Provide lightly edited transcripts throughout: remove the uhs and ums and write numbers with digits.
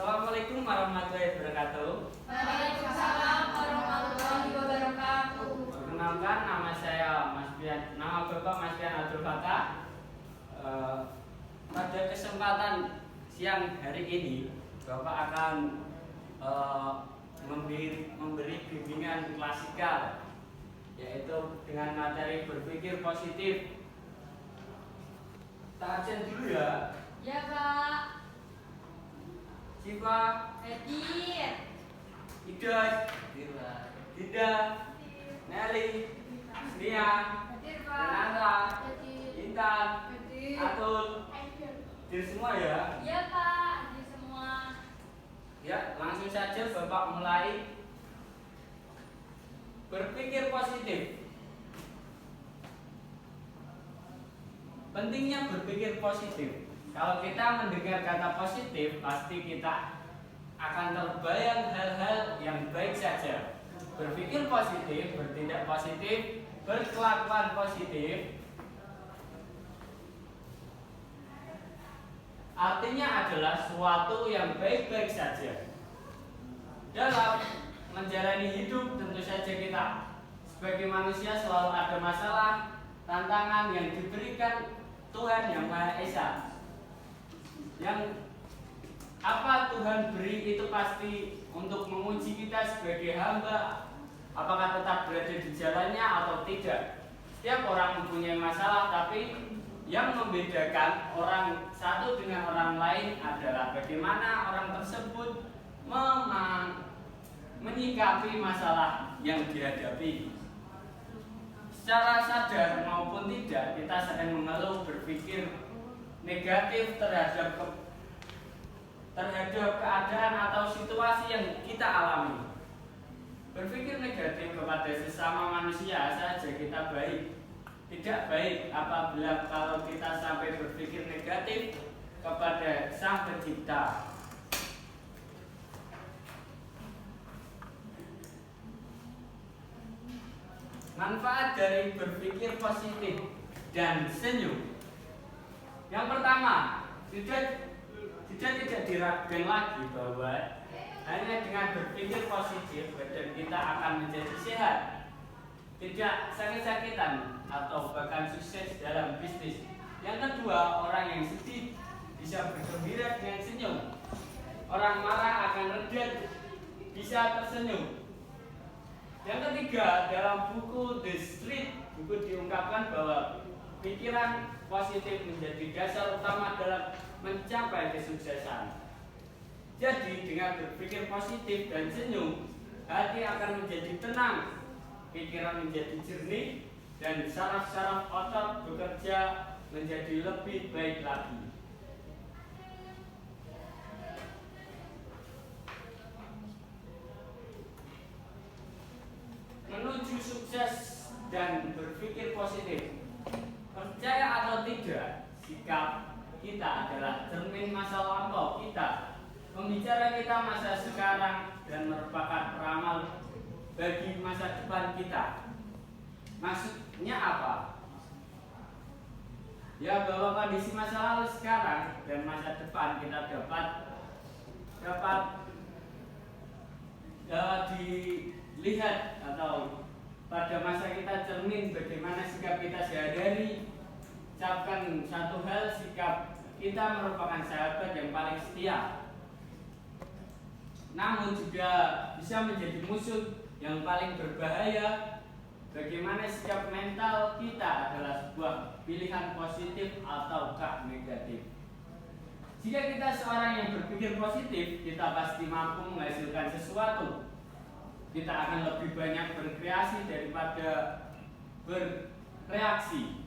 Assalamualaikum warahmatullahi wabarakatuh. Waalaikumsalam warahmatullahi wabarakatuh. Perkenalkan, nama saya Mas Pian, nama Bapak Mas Pian Abdul Fattah. Pada kesempatan siang hari ini, Bapak akan memberi bimbingan klasikal, yaitu dengan materi berpikir positif. Kita absen dulu ya. Ya, Pak. Siva, Hadir. Idas, Dinda, Nelly, Nia, Hadir, Pak. Renata, Hadir. Intan, Hadir. Atul, hadir semua ya. Ya, Pak. Hadir semua. Ya, langsung saja Bapak mulai berpikir positif. Pentingnya berpikir positif. Kalau kita mendengar kata positif, pasti kita akan terbayang hal-hal yang baik saja. Berpikir positif, bertindak positif, berkelakuan positif, artinya adalah suatu yang baik-baik saja. Dalam menjalani hidup, tentu saja kita sebagai manusia selalu ada masalah, tantangan yang diberikan Tuhan Yang Maha Esa. Yang apa Tuhan beri itu pasti untuk menguji kita sebagai hamba, apakah tetap berada di jalannya atau tidak. Setiap orang mempunyai masalah, tapi yang membedakan orang satu dengan orang lain adalah bagaimana orang tersebut menyikapi masalah yang dihadapi. Secara sadar maupun tidak, kita sering mengeluh, berpikir negatif terhadap keadaan atau situasi yang kita alami. Berpikir negatif kepada sesama manusia saja kita baik. Tidak baik apabila kalau kita sampai berpikir negatif kepada Sang Pencipta. Manfaat dari berpikir positif dan senyum. Yang pertama, tidak diragukan lagi bahwa hanya dengan berpikir positif badan kita akan menjadi sehat, tidak sakit-sakitan atau bahkan sukses dalam bisnis. Yang kedua, orang yang sedih bisa bergembira dengan senyum. Orang marah akan reda, bisa tersenyum. Yang ketiga, dalam buku The Street, buku diungkapkan bahwa pikiran positif menjadi dasar utama dalam mencapai kesuksesan. Jadi dengan berpikir positif dan senyum, hati akan menjadi tenang, pikiran menjadi jernih, dan saraf-saraf otot bekerja menjadi lebih baik lagi. Menuju sukses dan berpikir positif. Percaya atau tidak, sikap kita adalah cermin masa lampau kita. Pembicara kita masa sekarang dan merupakan peramal bagi masa depan kita. Maksudnya apa? Ya, bahwa kondisi masa lalu sekarang dan masa depan kita dapat dilihat atau pada masa kita cermin bagaimana sikap kita sehari-hari. Ucapkan satu hal, sikap kita merupakan sahabat yang paling setia, namun juga bisa menjadi musuh yang paling berbahaya. Bagaimana sikap mental kita adalah sebuah pilihan positif ataukah negatif. Jika kita seorang yang berpikir positif, kita pasti mampu menghasilkan sesuatu. Kita akan lebih banyak berkreasi daripada bereaksi.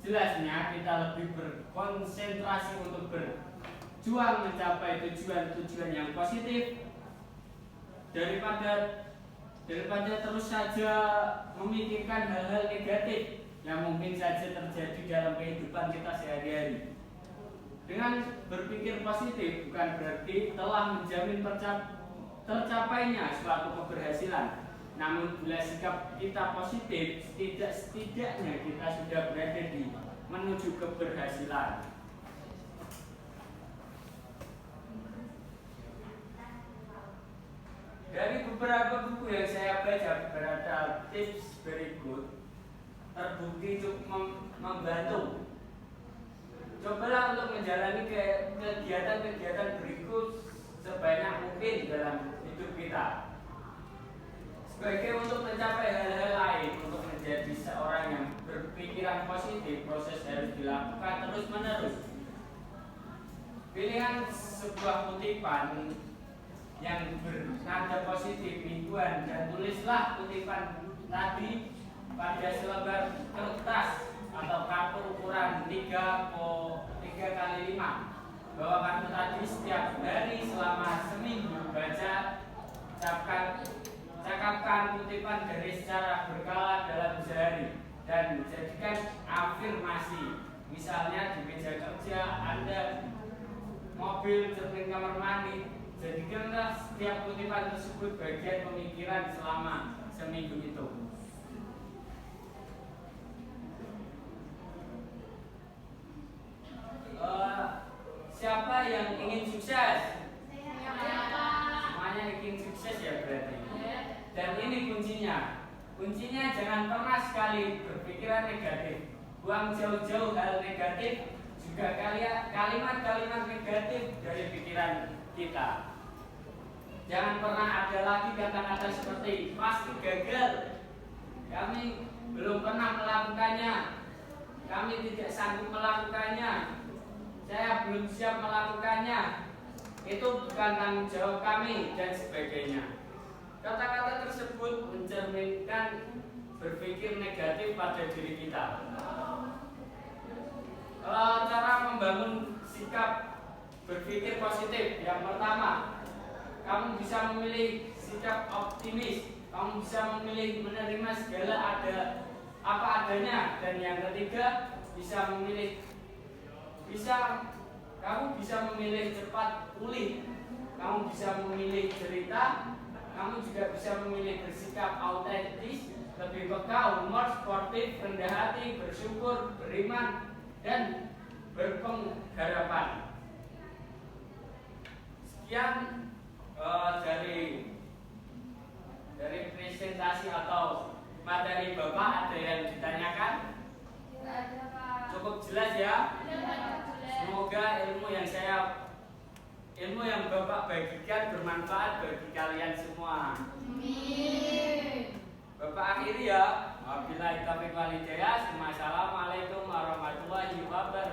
Jelasnya kita lebih berkonsentrasi untuk berjuang mencapai tujuan-tujuan yang positif daripada terus saja memikirkan hal-hal negatif yang mungkin saja terjadi dalam kehidupan kita sehari-hari. Dengan berpikir positif bukan berarti telah menjamin tercapainya suatu keberhasilan. Namun bila sikap kita positif, setidaknya kita sudah berada di menuju keberhasilan. beberapa buku yang saya baca beberapa tips berikut terbukti cukup membantu. Cobalah untuk menjalani kegiatan-kegiatan berikut sebanyak mungkin dalam hidup kita. Sebagai untuk mencapai hal-hal lain, untuk menjadi seorang yang berpikiran positif, proses harus dilakukan terus-menerus. Pilihan sebuah kutipan yang bernada positif mingguan dan tulislah kutipan tadi pada selebar kertas atau kartu ukuran 3x5. Bawa kartu tadi setiap hari selama seminggu. Baca, cakapkan kutipan dari secara berkala dalam sehari dan jadikan afirmasi. Misalnya di meja kerja Anda, mobil, cermin kamar mandi. Jadikanlah setiap kutipan tersebut bagian pemikiran selama seminggu itu. Siapa yang ingin sukses? Semuanya ingin sukses ya berarti. Dan ini kuncinya. Kuncinya jangan pernah sekali berpikiran negatif. Buang jauh-jauh hal negatif, juga kalimat-kalimat negatif dari pikiran kita. Jangan pernah ada lagi kata-kata seperti pasti gagal, kami belum pernah melakukannya, kami tidak sanggup melakukannya, saya belum siap melakukannya, itu bukan tanggung jawab kami, dan sebagainya. Kata-kata tersebut mencerminkan berpikir negatif pada diri kita. Cara membangun sikap berpikir positif, yang pertama, kamu bisa memilih sikap optimis. Kamu bisa memilih menerima segala apa adanya. Dan yang ketiga, kamu bisa memilih cepat pulih. Kamu bisa memilih cerita. Kamu juga bisa memilih bersikap autentis, lebih peka, humor, sportif, rendah hati, bersyukur, beriman, dan berpengharapan. Sekian dari presentasi atau materi Bapak. Ada yang ditanyakan? Cukup jelas ya? Semoga ilmu yang Bapak bagikan bermanfaat bagi kalian semua. Bapak akhiri ya. Wabillahi taufiq wal hidayah. Assalamualaikum warahmatullahi wabarakatuh.